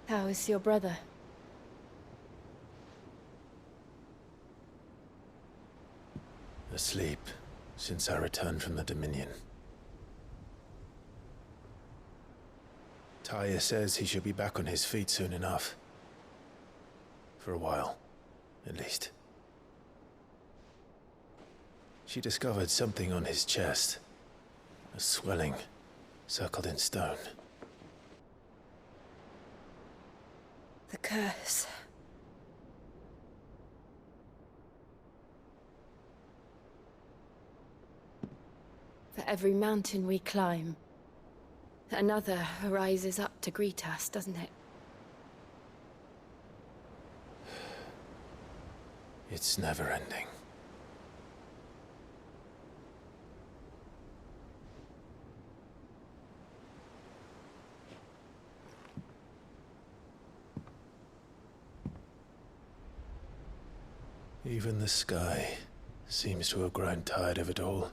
How is your brother? Asleep since I returned from the Dominion. Taya says he should be back on his feet soon enough. For a while, at least. She discovered something on his chest. A swelling, circled in stone. The curse. For every mountain we climb, another rises up to greet us, doesn't it? It's never ending. Even the sky seems to have grown tired of it all.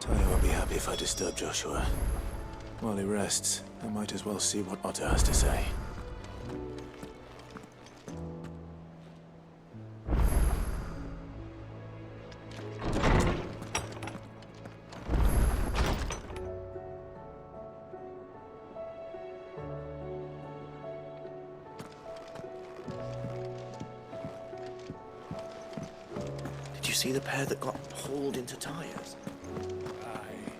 Taya won't be happy if I disturb Joshua. While he rests, I might as well see what Otto has to say. Did you see the pair that got hauled into tires? Aye,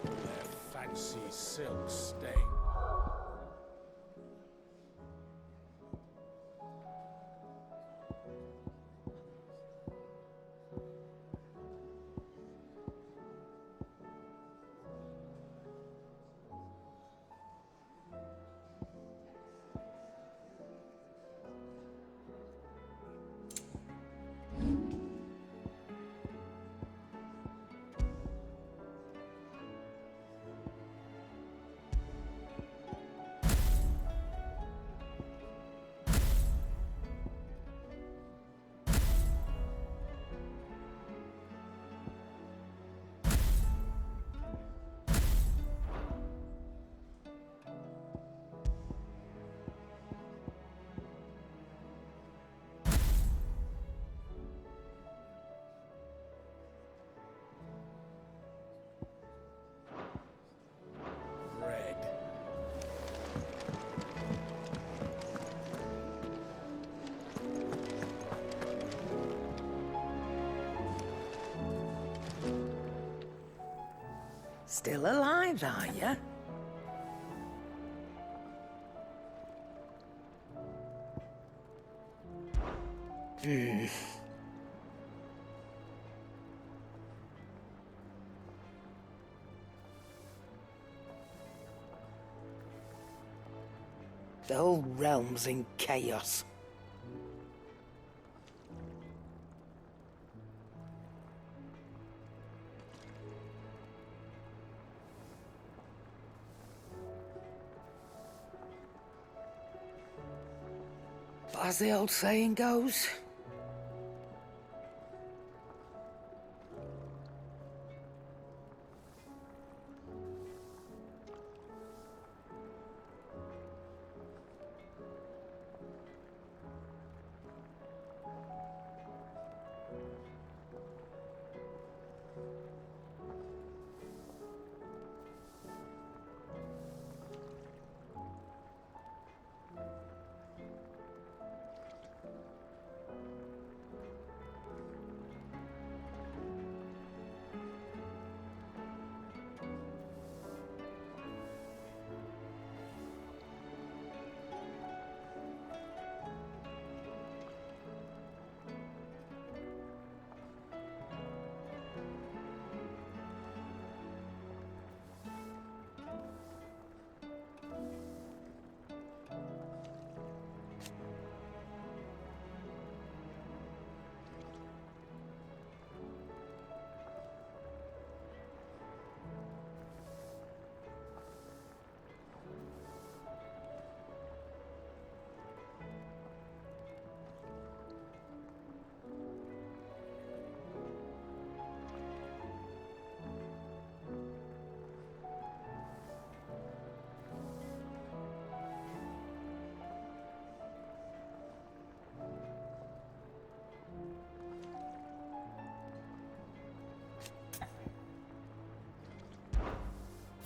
their fancy silk stain. Still alive, are you? The whole realm's in chaos. But as the old saying goes,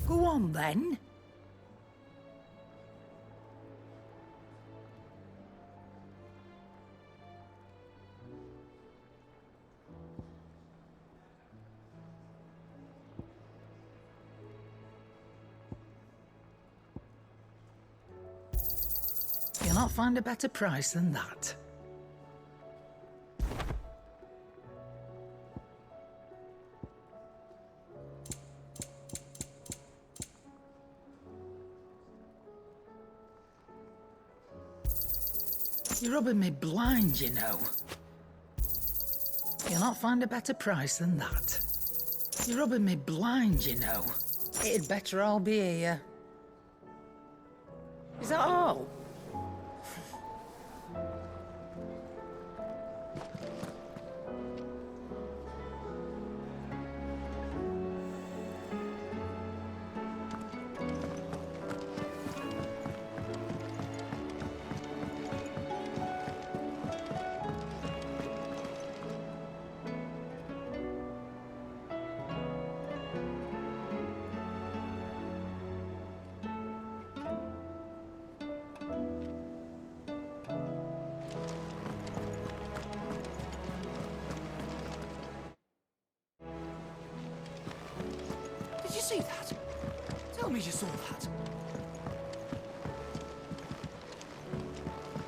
go on then. You'll not find a better price than that. You're rubbing me blind, you know. You'll not find a better price than that. You're rubbing me blind, you know. It'd better all be here. Is that all? Did you see that? Tell me you saw that.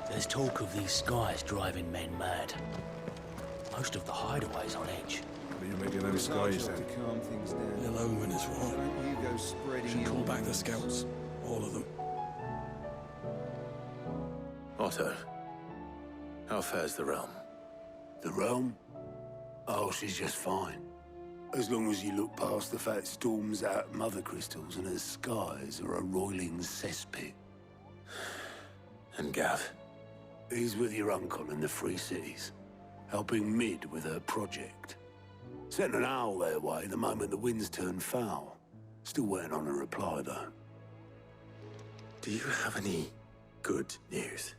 There's talk of these skies driving men mad. Most of the hideaways on edge. What are you making those skies then? Calm things down. Ill omen is what. Don't you go spreading Should call your back the scouts. All of them. Otto, how fares the realm? The realm? Oh, she's just fine. As long as you look past the fat storms out mother crystals and her skies are a roiling cesspit. And Gav? He's with your uncle in the Free Cities, helping Mid with her project. Sent an owl their way the moment the winds turned foul. Still waiting on a reply, though. Do you have any good news?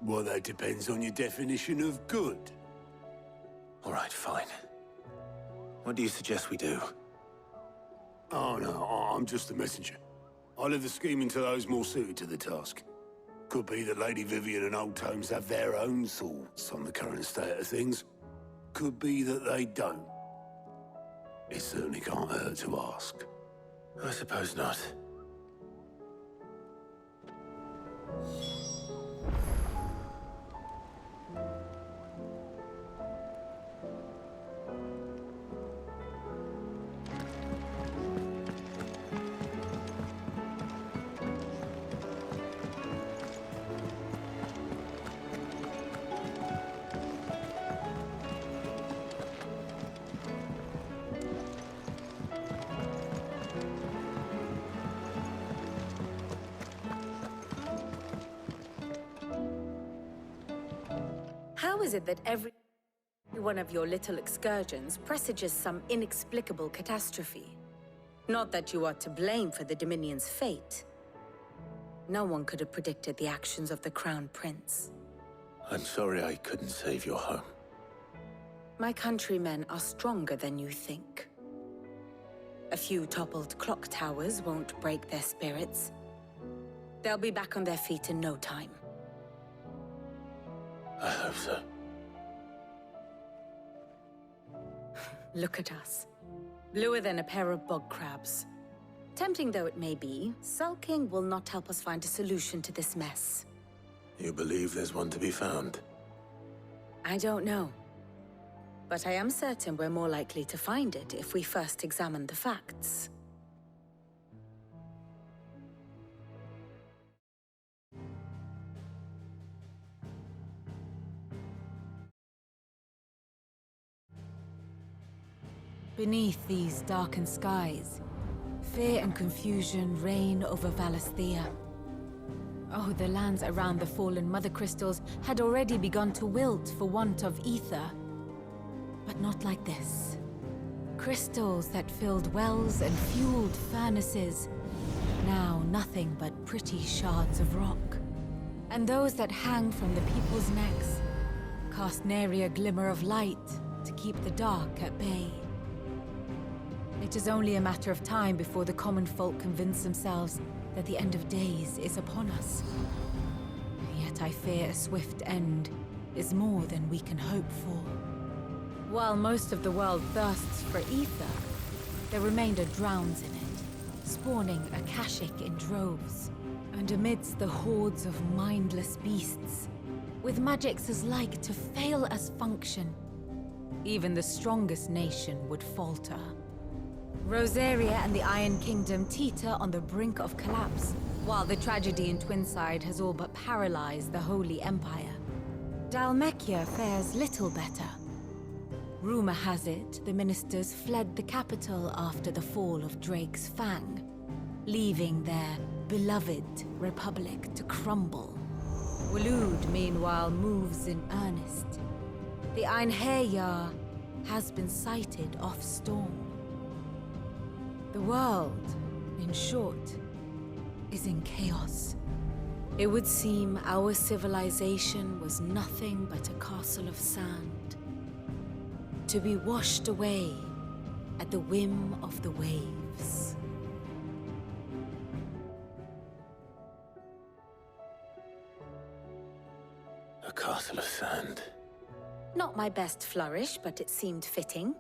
Well, that depends on your definition of good. All right, fine. What do you suggest we do? Oh, no, I'm just a messenger. I leave the scheming to those more suited to the task. Could be that Lady Vivian and Old Tomes have their own thoughts on the current state of things. Could be that they don't. It certainly can't hurt to ask. I suppose not. How is it that every one of your little excursions presages some inexplicable catastrophe? Not that you are to blame for the Dominion's fate. No one could have predicted the actions of the Crown Prince. I'm sorry I couldn't save your home. My countrymen are stronger than you think. A few toppled clock towers won't break their spirits. They'll be back on their feet in no time. I hope so. Look at us. Bluer than a pair of bog crabs. Tempting though it may be, sulking will not help us find a solution to this mess. You believe there's one to be found? I don't know. But I am certain we're more likely to find it if we first examine the facts. Beneath these darkened skies, fear and confusion reign over Valisthea. Oh, the lands around the fallen Mother Crystals had already begun to wilt for want of ether. But not like this. Crystals that filled wells and fueled furnaces. Now nothing but pretty shards of rock. And those that hang from the people's necks cast nary a glimmer of light to keep the dark at bay. It is only a matter of time before the common folk convince themselves that the end of days is upon us. Yet I fear a swift end is more than we can hope for. While most of the world thirsts for ether, the remainder drowns in it, spawning Akashic in droves. And amidst the hordes of mindless beasts, with magics as like to fail as function, even the strongest nation would falter. Rosaria and the Iron Kingdom teeter on the brink of collapse, while the tragedy in Twinside has all but paralyzed the Holy Empire. Dalmekia fares little better. Rumor has it the ministers fled the capital after the fall of Drake's Fang, leaving their beloved republic to crumble. Waloed, meanwhile, moves in earnest. The Einherjar has been sighted off Storm. The world, in short, is in chaos. It would seem our civilization was nothing but a castle of sand, to be washed away at the whim of the waves. A castle of sand. Not my best flourish, but it seemed fitting.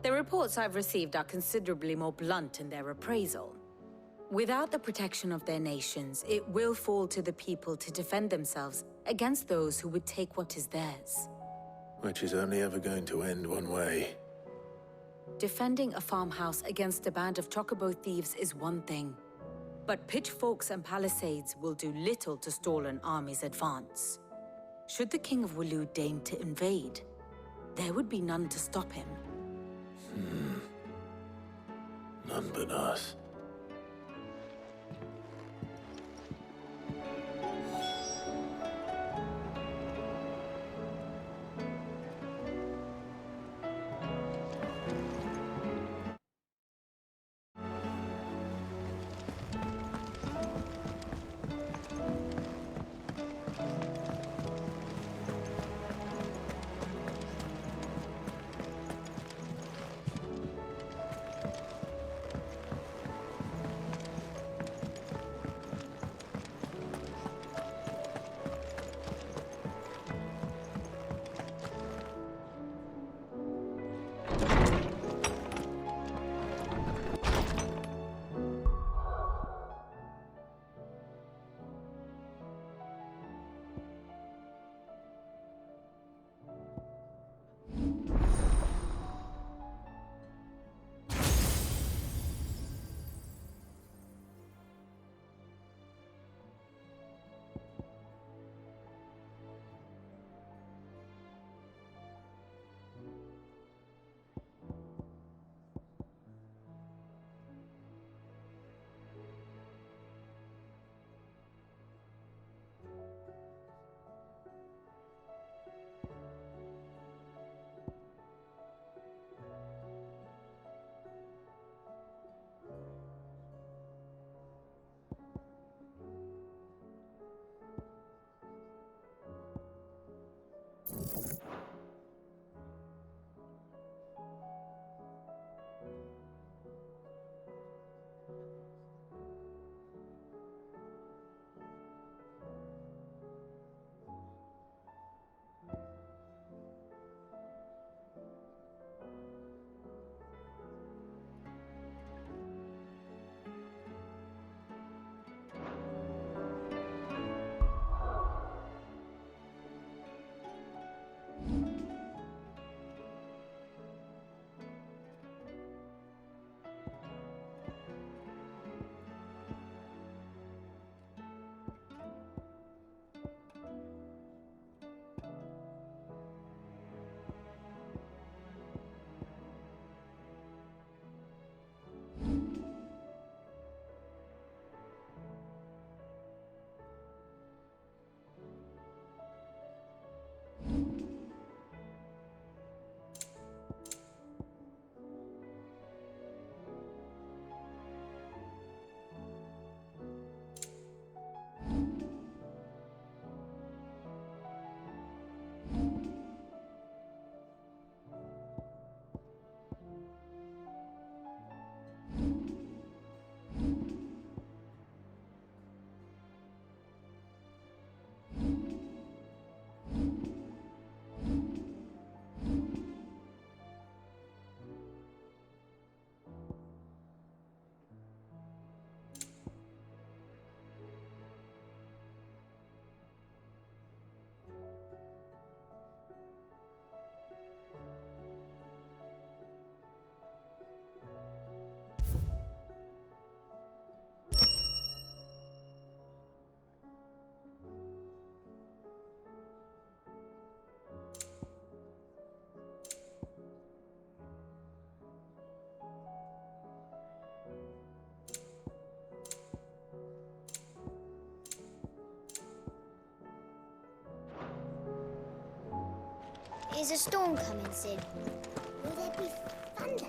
The reports I've received are considerably more blunt in their appraisal. Without the protection of their nations, it will fall to the people to defend themselves against those who would take what is theirs. Which is only ever going to end one way. Defending a farmhouse against a band of chocobo thieves is one thing, but pitchforks and palisades will do little to stall an army's advance. Should the King of Waloed deign to invade, there would be none to stop him. None but us. Is a storm coming, Sid? Will there be thunder?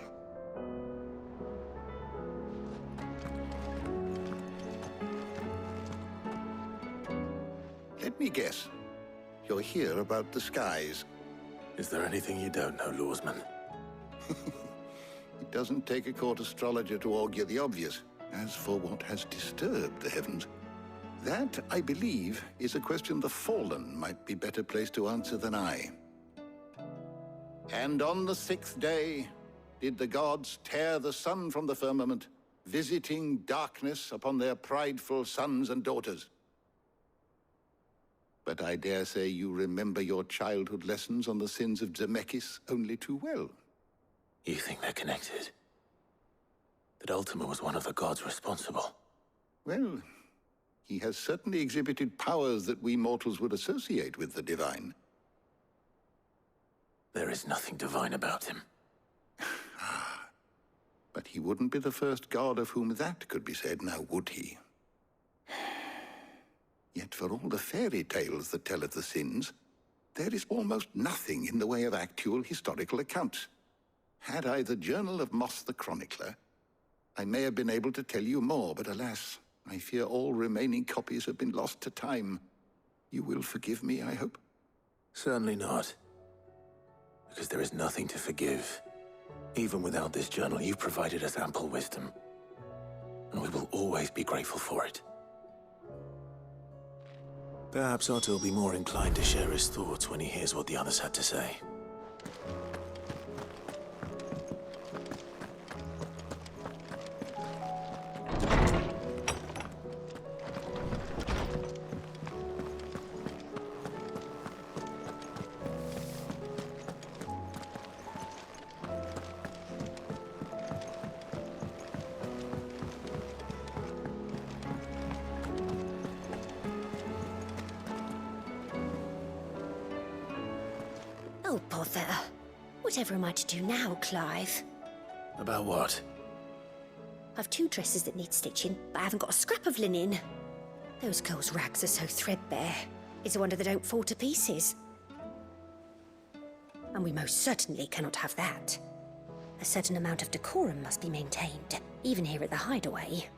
Let me guess. You're here about the skies. Is there anything you don't know, Lawsman? It doesn't take a court astrologer to augur the obvious. As for what has disturbed the heavens, that, I believe, is a question the Fallen might be better placed to answer than I. And on the 6th day did the gods tear the sun from the firmament, visiting darkness upon their prideful sons and daughters. But I dare say you remember your childhood lessons on the sins of Zemeckis only too well. You think they're connected? That Ultima was one of the gods responsible? Well, he has certainly exhibited powers that we mortals would associate with the divine. There is nothing divine about him. But he wouldn't be the first god of whom that could be said, now would he? Yet for all the fairy tales that tell of the sins, there is almost nothing in the way of actual historical accounts. Had I the Journal of Moss the Chronicler, I may have been able to tell you more, but alas, I fear all remaining copies have been lost to time. You will forgive me, I hope? Certainly not. Because there is nothing to forgive. Even without this journal, you've provided us ample wisdom. And we will always be grateful for it. Perhaps Otto will be more inclined to share his thoughts when he hears what the others had to say. Oh, bother. Whatever am I to do now, Clive? About what? I've 2 dresses that need stitching, but I haven't got a scrap of linen. Those girls' rags are so threadbare. It's a wonder they don't fall to pieces. And we most certainly cannot have that. A certain amount of decorum must be maintained, even here at the Hideaway.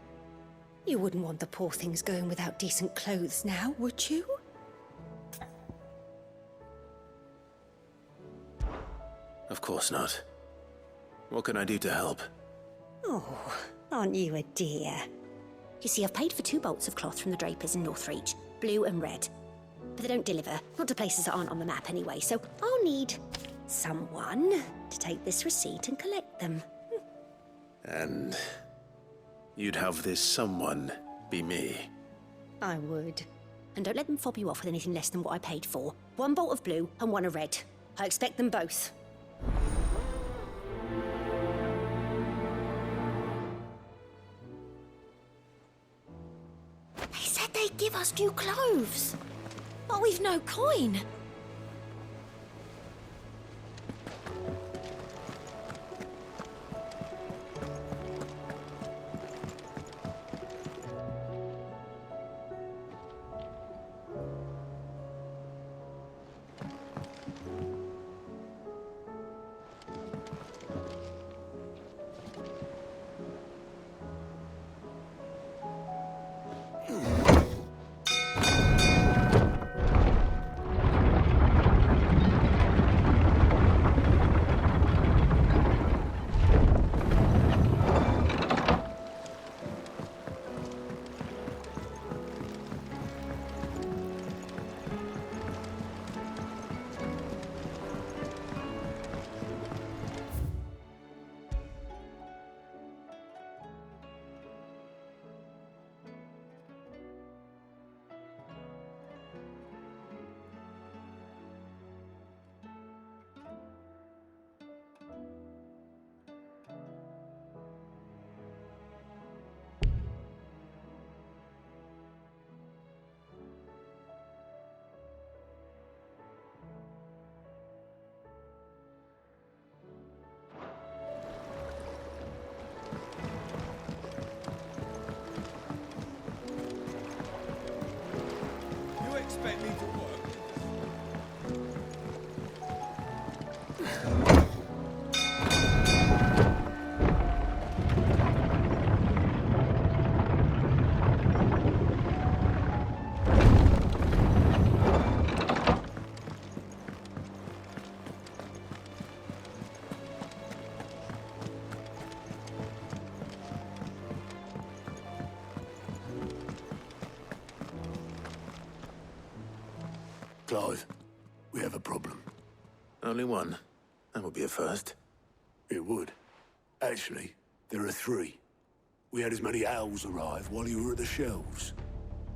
You wouldn't want the poor things going without decent clothes now, would you? Of course not. What can I do to help? Oh, aren't you a dear? You see, I've paid for 2 bolts of cloth from the drapers in Northreach, blue and red. But they don't deliver, not to places that aren't on the map anyway, so I'll need someone to take this receipt and collect them. And you'd have this someone be me? I would. And don't let them fob you off with anything less than what I paid for. 1 bolt of blue and 1 of red. I expect them both. They said they'd give us new clothes. But we've no coin. Clive. We have a problem. Only one. That would be a first. It would. Actually, there are 3. We had as many owls arrive while you were at the shelves.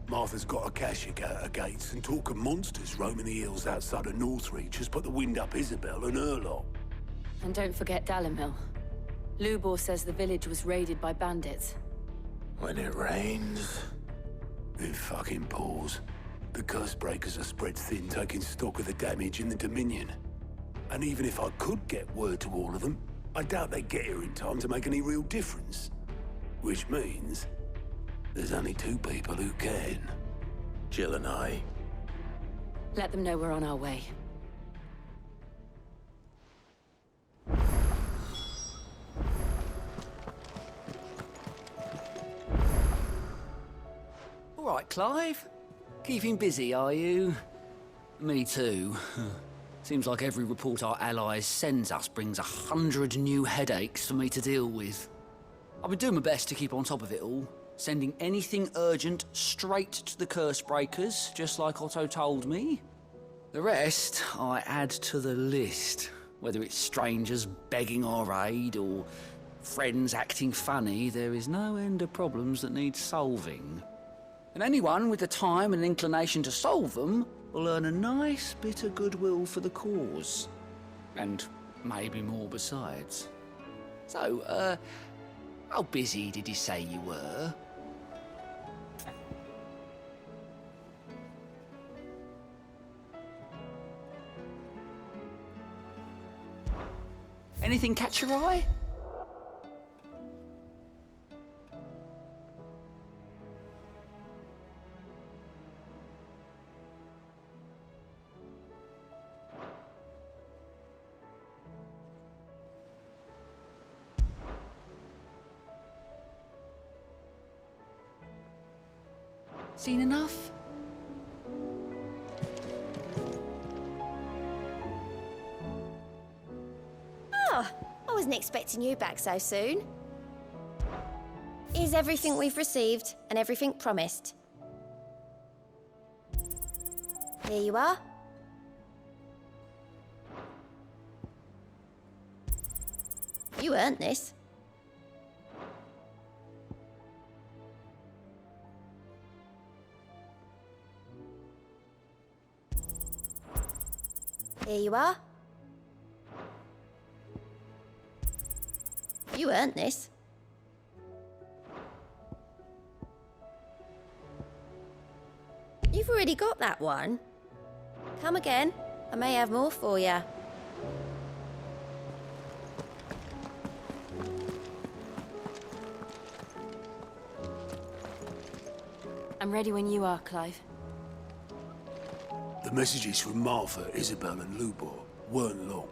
Martha's got a Akashic out her gates, and talk of monsters roaming the hills outside of Northreach has put the wind up Isabel and her lot. And don't forget Dalimil. Lubor says the village was raided by bandits. When it rains... It fucking pours. The curse breakers are spread thin, taking stock of the damage in the Dominion. And even if I could get word to all of them, I doubt they'd get here in time to make any real difference. Which means... there's only 2 people who can. Jill and I. Let them know we're on our way. All right, Clive. Keeping busy, are you? Me too. Seems like every report our allies sends us brings 100 new headaches for me to deal with. I've been doing my best to keep on top of it all, sending anything urgent straight to the curse breakers, just like Otto told me. The rest I add to the list, whether it's strangers begging our aid or friends acting funny. There is no end of problems that need solving. And anyone with the time and inclination to solve them will earn a nice bit of goodwill for the cause. And maybe more besides. So, how busy did you say you were? Anything catch your eye? Seen enough? Oh, I wasn't expecting you back so soon. Is everything we've received and everything promised? Here you are. You earned this. Here you are. You earned this. You've already got that one. Come again. I may have more for you. I'm ready when you are, Clive. The messages from Martha, Isabel and Lubor weren't long.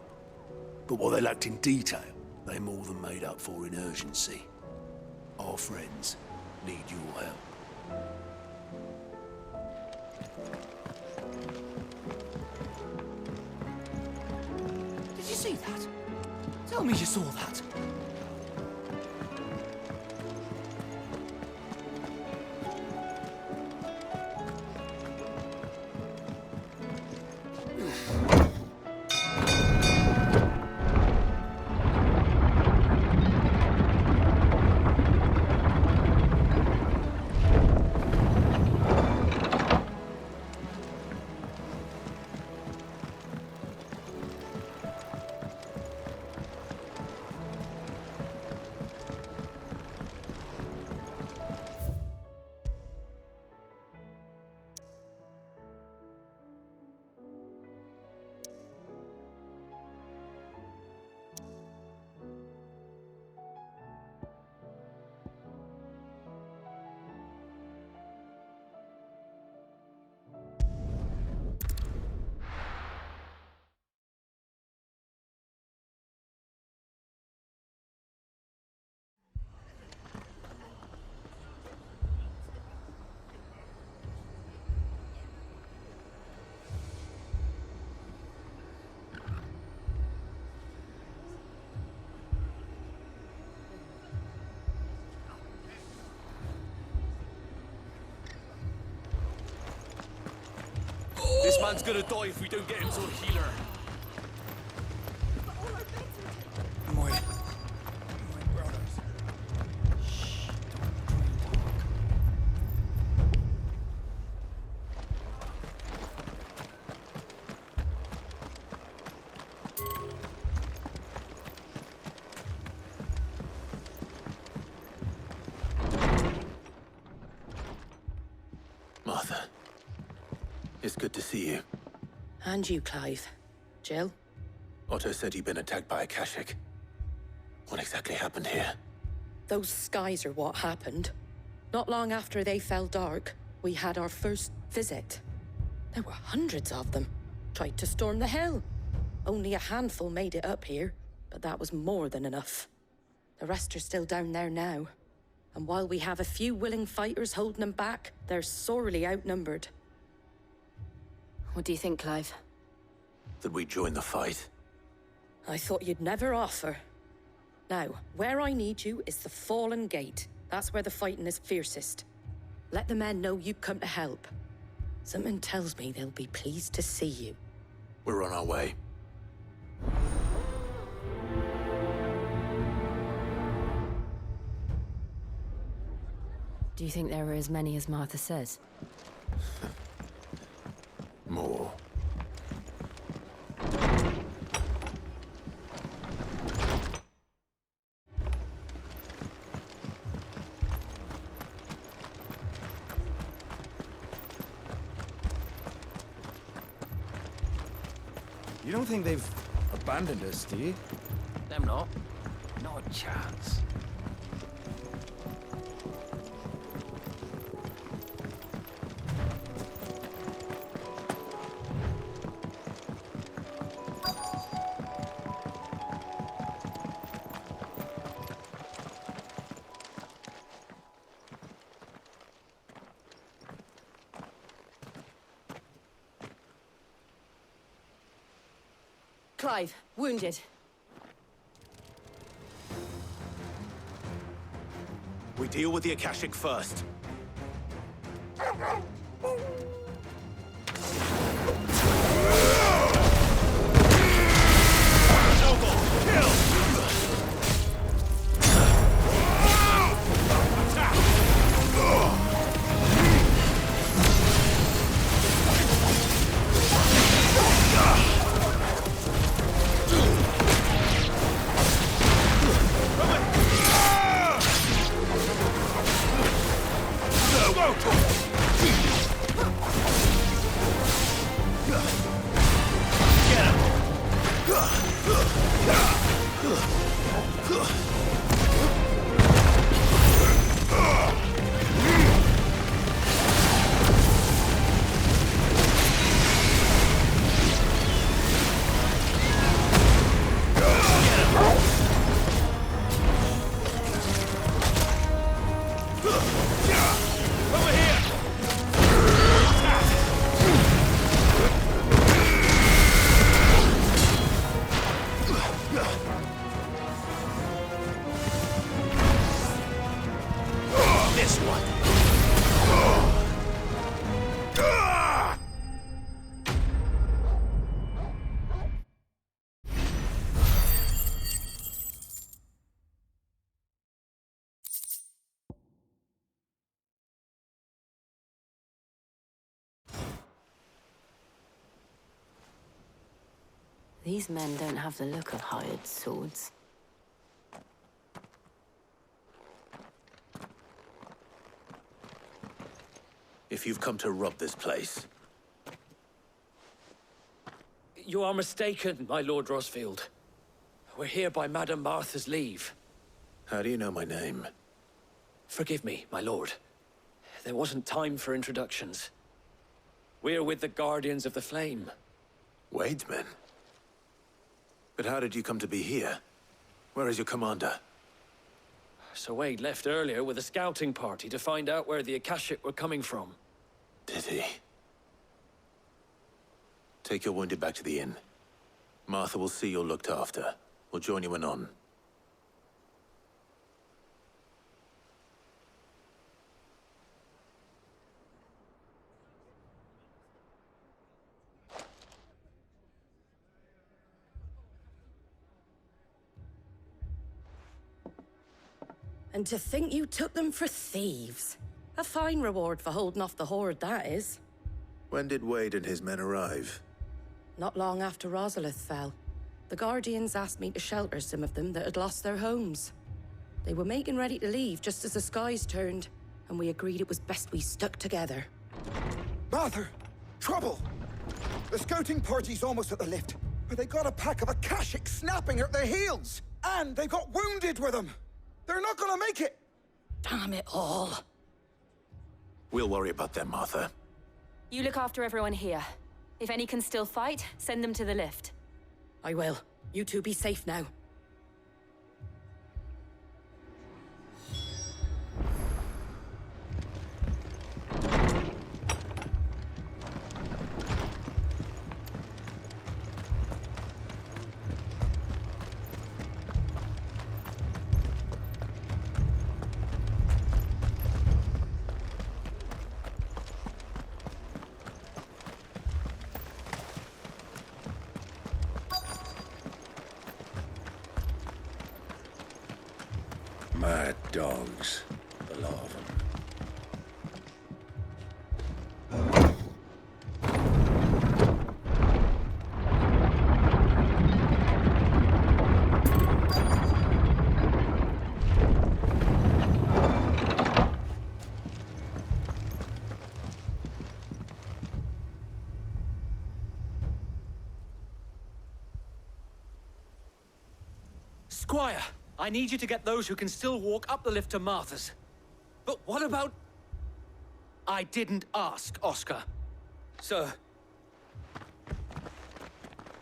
But what they lacked in detail, they more than made up for in urgency. Our friends need your help. Did you see that? Tell me you saw that. man's gonna die if we don't get him to a healer. My brothers. Martha, it's good to see you. And you, Clive. Jill? Otto said you'd been attacked by a Akashic. What exactly happened here? Those skies are what happened. Not long after they fell dark, we had our first visit. There were hundreds of them. Tried to storm the hell. Only a handful made it up here, but that was more than enough. The rest are still down there now. And while we have a few willing fighters holding them back, they're sorely outnumbered. What do you think, Clive? That we join the fight? I thought you'd never offer. Now, where I need you is the Fallen Gate. That's where the fighting is fiercest. Let the men know you've come to help. Something tells me they'll be pleased to see you. We're on our way. Do you think there are as many as Martha says? More. You don't think they've abandoned us, do you? Them not. Not a chance. Clive, wounded. We deal with the Akashic first. These men don't have the look of hired swords. If you've come to rob this place... You are mistaken, my Lord Rosfield. We're here by Madame Martha's leave. How do you know my name? Forgive me, my lord. There wasn't time for introductions. We're with the Guardians of the Flame. Wade's men? But how did you come to be here? Where is your commander? Sir Wade left earlier with a scouting party to find out where the Akashic were coming from. Did he? Take your wounded back to the inn. Martha will see you're looked after. We'll join you anon. And to think you took them for thieves. A fine reward for holding off the horde, that is. When did Wade and his men arrive? Not long after Rosalith fell. The Guardians asked me to shelter some of them that had lost their homes. They were making ready to leave just as the skies turned, and we agreed it was best we stuck together. Martha! Trouble! The scouting party's almost at the lift, but they got a pack of Akashics snapping at their heels! And they got wounded with them! They're not gonna make it! Damn it all. We'll worry about them, Martha. You look after everyone here. If any can still fight, send them to the lift. I will. You two be safe now. Mad dogs, the lot of them. Squire, I need you to get those who can still walk up the lift to Martha's. But what about... I didn't ask, Oscar. Sir.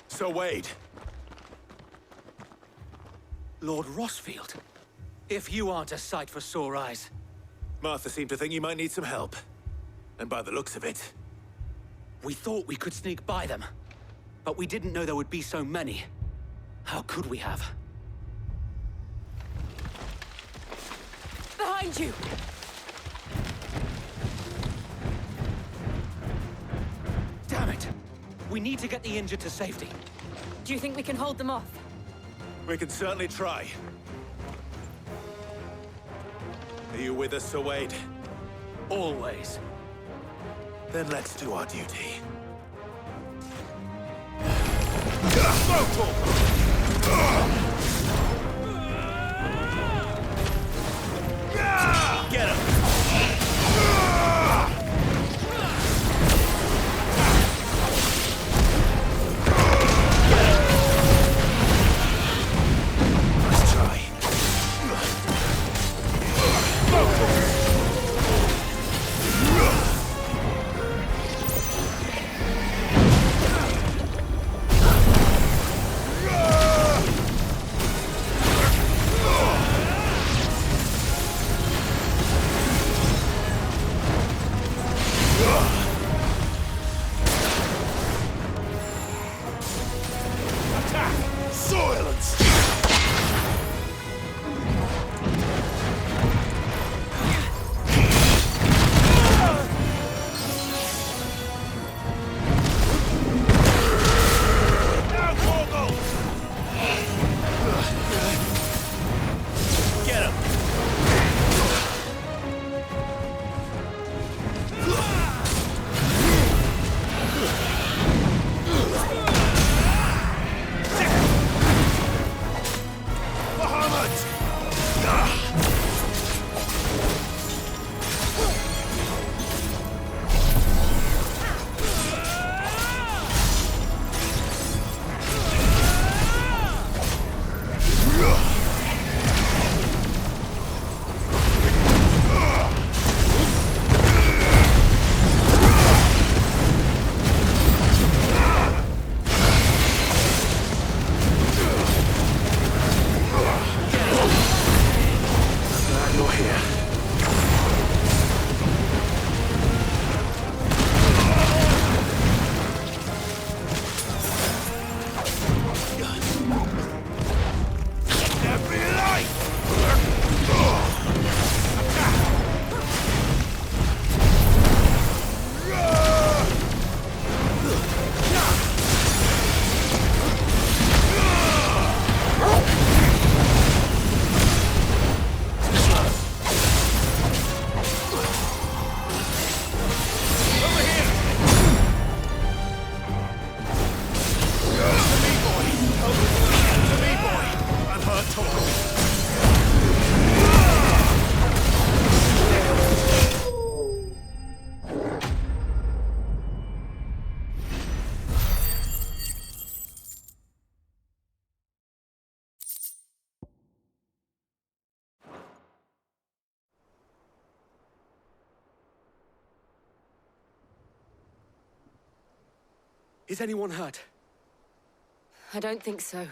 Sir Wade. Lord Rossfield. If you aren't a sight for sore eyes. Martha seemed to think you might need some help. And by the looks of it... We thought we could sneak by them. But we didn't know there would be so many. How could we have? Behind you! Damn it! We need to get the injured to safety. Do you think we can hold them off? We can certainly try. Are you with us, Sir Wade? Always. Then let's do our duty. Get him! Nice try. Is anyone hurt? I don't think so.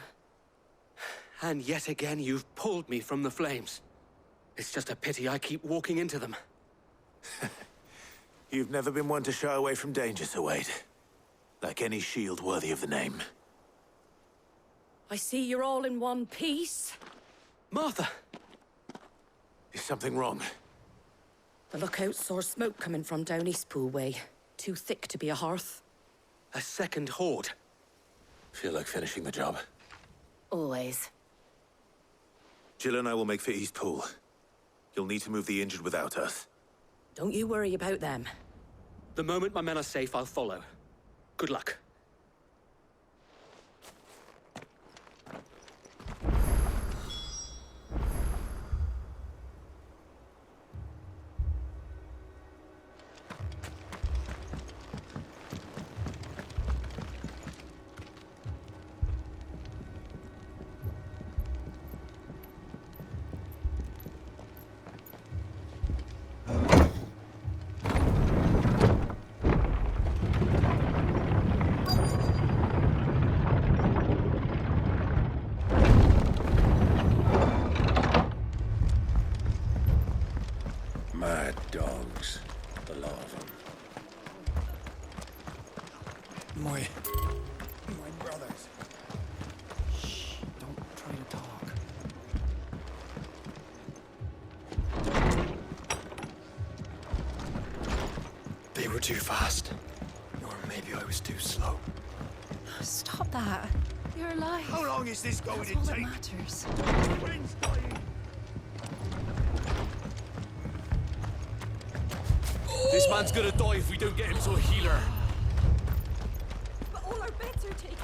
And yet again, you've pulled me from the flames. It's just a pity I keep walking into them. You've never been one to shy away from danger, Sir Wade. Like any shield worthy of the name. I see you're all in one piece. Martha! Is something wrong? The lookout saw smoke coming from down Eastpool way. Too thick to be a hearth. A second horde. Feel like finishing the job? Always. Jill and I will make for Eastpool. You'll need to move the injured without us. Don't you worry about them. The moment my men are safe, I'll follow. Good luck. Mad dogs, the lot of them. My brothers. Shh, don't try to talk. They were too fast. Or maybe I was too slow. Stop that. You're alive. How long is this going That's to all take? that matters. Friends dying. This man's gonna die if we don't get him to a healer. But all our beds are taken.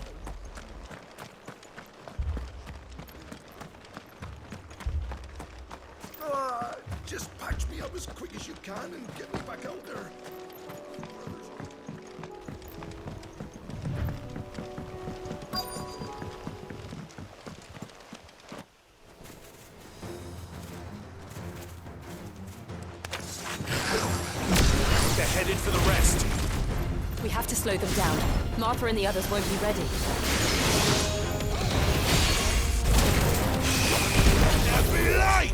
Just patch me up as quick as you can and get me back out there. They're headed for the rest. We have to slow them down. Martha and the others won't be ready. Be light!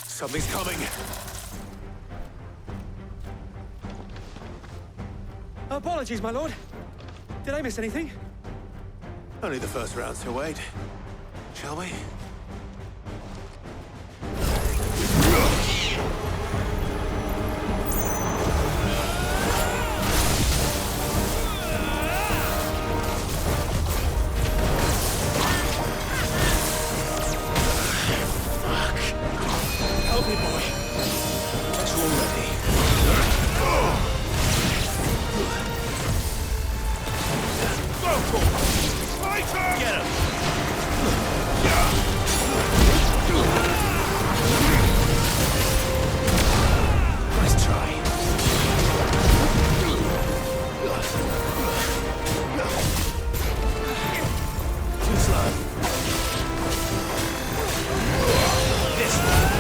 Something's coming. Apologies, my lord. Did I miss anything? Only the first round, Sir Wade. Shall we? Help me, boy. That's all ready. Get him! Nice try. Too slow. This one.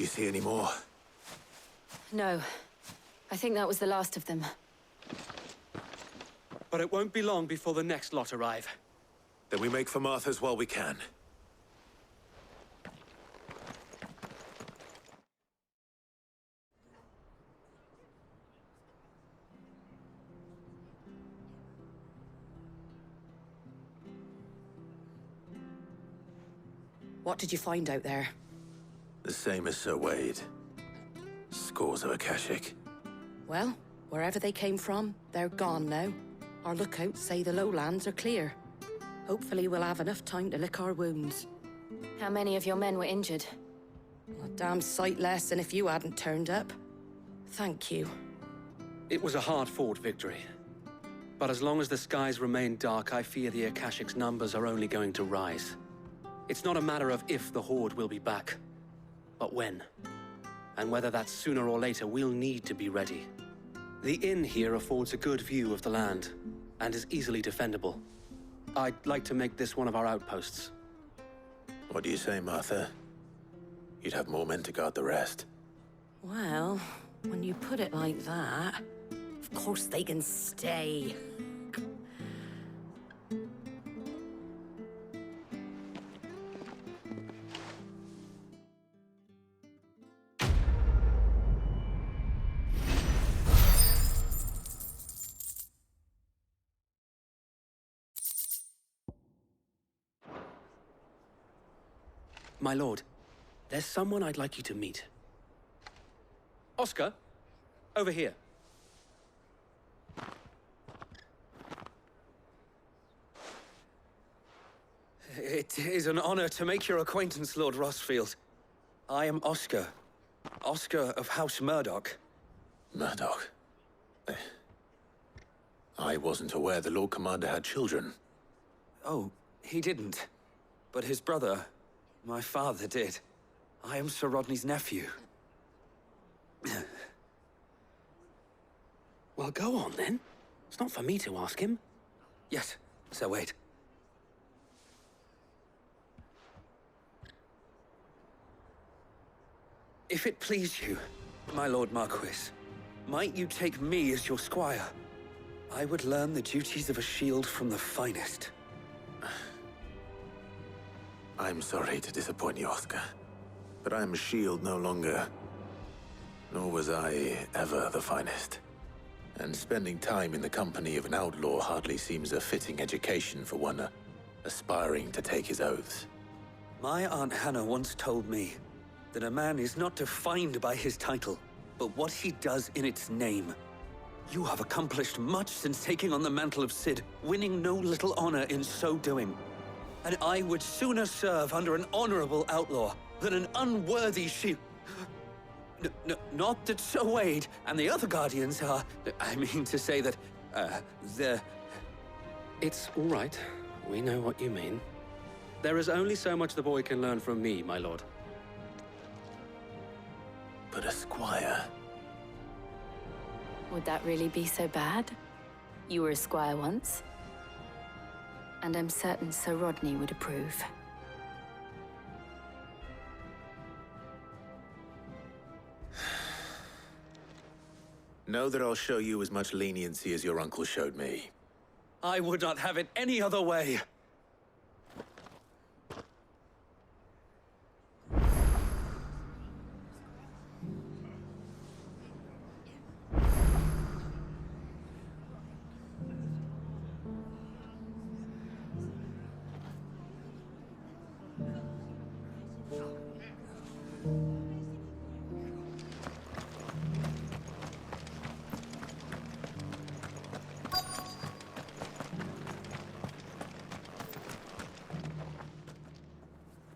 Do you see any more? No. I think that was the last of them. But it won't be long before the next lot arrive. Then we make for Martha's while we can. What did you find out there? The same as Sir Wade. Scores of Akashic. Well, wherever they came from, they're gone now. Our lookouts say the lowlands are clear. Hopefully we'll have enough time to lick our wounds. How many of your men were injured? A damn sight less than if you hadn't turned up. Thank you. It was a hard-fought victory. But as long as the skies remain dark, I fear the Akashic's numbers are only going to rise. It's not a matter of if the Horde will be back, but when. And whether that's sooner or later, we'll need to be ready. The inn here affords a good view of the land, and is easily defendable. I'd like to make this one of our outposts. What do you say, Martha? You'd have more men to guard the rest. Well, when you put it like that, of course they can stay. My lord, there's someone I'd like you to meet. Oscar, over here. It is an honor to make your acquaintance, Lord Rossfield. I am Oscar. Oscar of House Murdoch. Murdoch? I wasn't aware the Lord Commander had children. Oh, he didn't. But his brother, my father, did. I am Sir Rodney's nephew. Well, go on, then. It's not for me to ask him. Yes, Sir Wade. If it please you, my Lord Marquis, might you take me as your squire? I would learn the duties of a shield from the finest. I'm sorry to disappoint you, Oscar, but I am a shield no longer. Nor was I ever the finest. And spending time in the company of an outlaw hardly seems a fitting education for one aspiring to take his oaths. My Aunt Hannah once told me that a man is not defined by his title, but what he does in its name. You have accomplished much since taking on the mantle of Cid, winning no little honor in so doing. And I would sooner serve under an honorable outlaw than an unworthy shield. Not that Sir Wade and the other Guardians are... I mean to say that, they're... It's all right. We know what you mean. There is only so much the boy can learn from me, my lord. But a squire... Would that really be so bad? You were a squire once. And I'm certain Sir Rodney would approve. Know that I'll show you as much leniency as your uncle showed me. I would not have it any other way.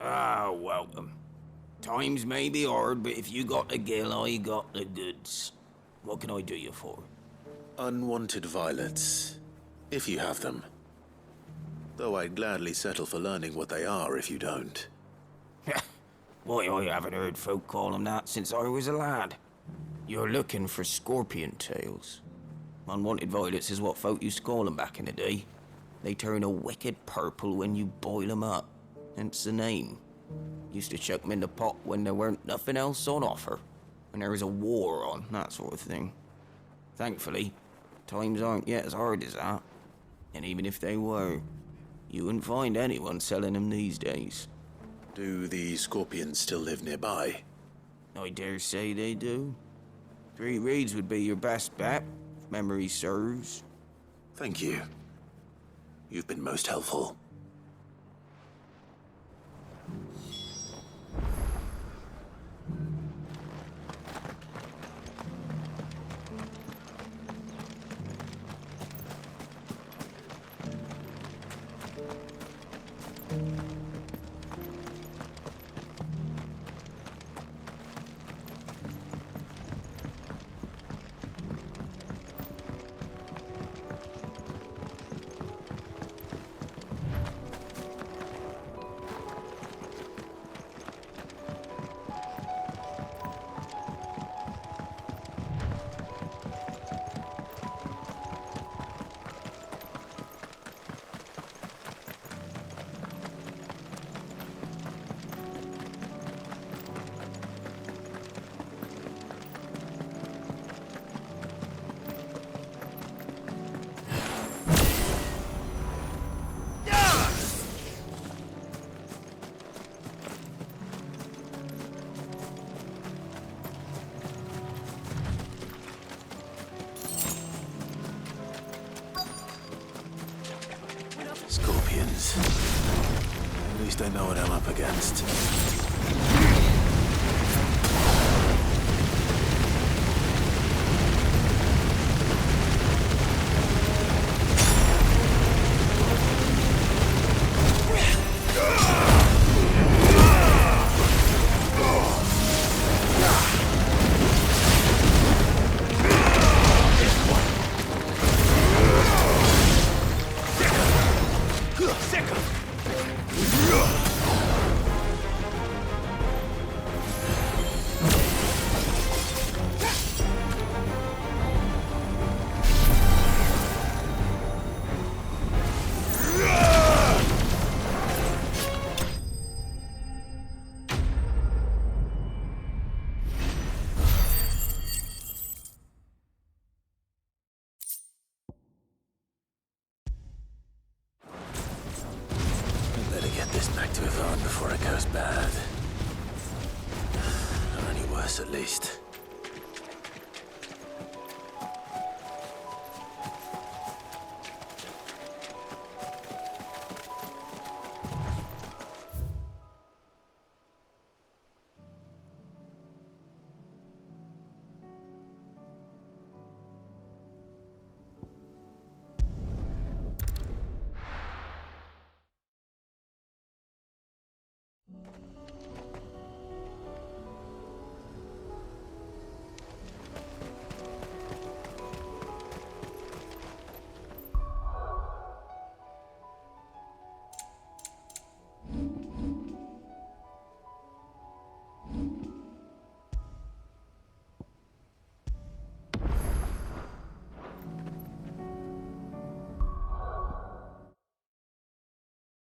Ah, welcome. Times may be hard, but if you got the gill, I got the goods. What can I do you for? Unwanted violets, if you have them. Though I'd gladly settle for learning what they are if you don't. Why, I haven't heard folk call them that since I was a lad. You're looking for scorpion tails. Unwanted violets is what folk used to call them back in the day. They turn a wicked purple when you boil them up. Hence the name. Used to chuck 'em in the pot when there weren't nothing else on offer. When there was a war on, that sort of thing. Thankfully, times aren't yet as hard as that. And even if they were, you wouldn't find anyone selling them these days. Do the scorpions still live nearby? I dare say they do. 3 Reeds would be your best bet, if memory serves. Thank you. You've been most helpful. Scorpions. At least I know what I'm up against. This back to Yvonne before it goes bad. Or any worse, at least.